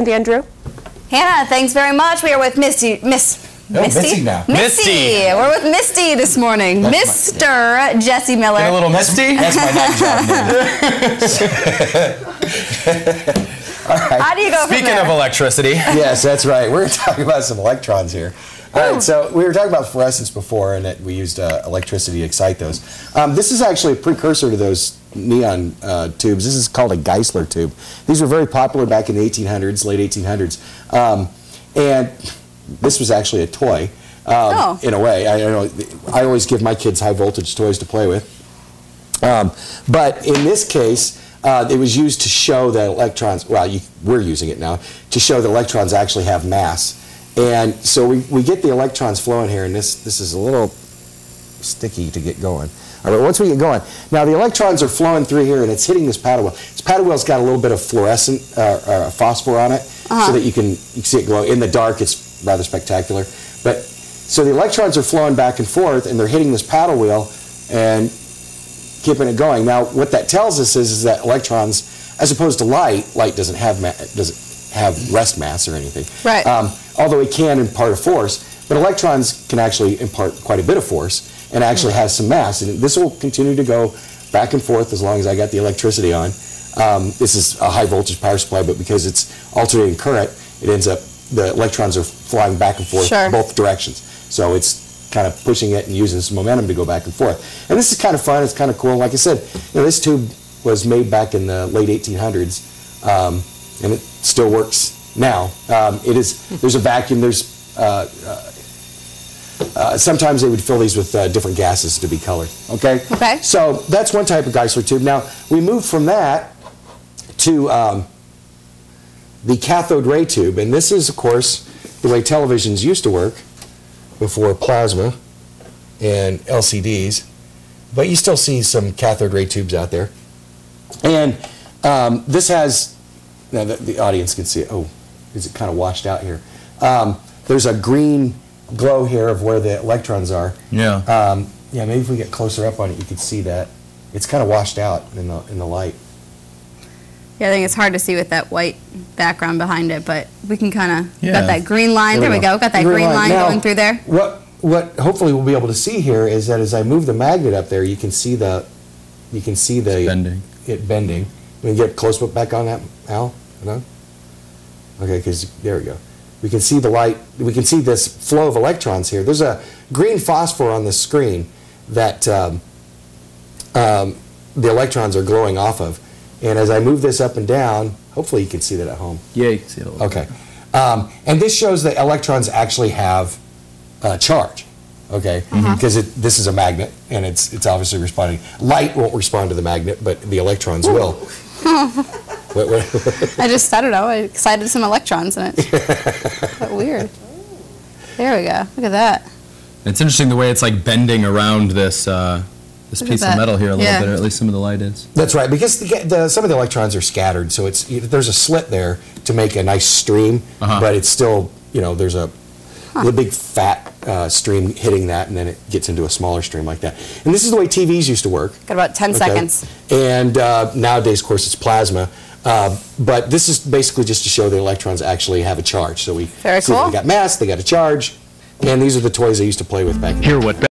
Cindy and Drew. Hannah, thanks very much. We are with Misty now. Misty. We're with Misty this morning. That's Mr. Jesse Miller. Get a little Misty? That's my night job name. All right. How do you go from Speaking there? of electricity. Yes, that's right. We're talking about some electrons here. All right, so we were talking about fluorescence before, and that we used electricity to excite those. This is actually a precursor to those neon tubes. This is called a Geissler tube. These were very popular back in the 1800s, late 1800s. And this was actually a toy, in a way. I always give my kids high voltage toys to play with. But in this case, it was used to show that electrons, well, we're using it now, to show that electrons actually have mass. And so we get the electrons flowing here, and this is a little sticky to get going. All right, once we get going, now the electrons are flowing through here, and it's hitting this paddle wheel. This paddle wheel's got a little bit of fluorescent phosphor on it, so that you can see it glow. In the dark, it's rather spectacular. But so the electrons are flowing back and forth, and they're hitting this paddle wheel and keeping it going. Now, what that tells us is that electrons, as opposed to light doesn't have rest mass or anything. Right. Although it can impart a force, but electrons can actually impart quite a bit of force and actually has some mass. And this will continue to go back and forth as long as I got the electricity on. This is a high voltage power supply, but because it's alternating current, it ends up, the electrons are flying back and forth both directions. So it's kind of pushing it and using this momentum to go back and forth. And this is kind of fun, it's kind of cool. Like I said, this tube was made back in the late 1800s, and it still works now. There's a vacuum, sometimes they would fill these with different gases to be colored, okay? Okay. So that's one type of Geissler tube. Now, we moved from that to the cathode ray tube, and this is, of course, the way televisions used to work before plasma and LCDs, but you still see some cathode ray tubes out there. And this has, now the audience can see it. Oh, is it kind of washed out here? There's a green glow here of where the electrons are. Yeah. Yeah, maybe if we get closer up on it, you can see that. It's kind of washed out in the light. Yeah, I think it's hard to see with that white background behind it, but we can kind of, got that green line, there we go, got that green line now, going through there. What hopefully we'll be able to see here is that as I move the magnet up there, you can see bending. It bending. We can get close up back on that, Al? No? Okay, because there we go. We can see the light, we can see this flow of electrons here. There's a green phosphor on the screen that the electrons are glowing off of. And as I move this up and down, hopefully you can see that at home. Yeah, you can see it a little bit. And this shows that electrons actually have charge, okay? Because this is a magnet, and it's obviously responding. Light won't respond to the magnet, but the electrons will. I don't know, I excited some electrons in it. Weird. There we go, look at that. It's interesting the way it's like bending around this piece of metal here a little bit, or at least some of the light is. That's right, because some of the electrons are scattered, so there's a slit there to make a nice stream, but it's still, there's a big fat stream hitting that, and then it gets into a smaller stream like that. And this is the way TVs used to work. Got about 10 seconds. And nowadays, of course, it's plasma. But this is basically just to show the electrons actually have a charge. So we see they got mass, they got a charge, and these are the toys I used to play with back then.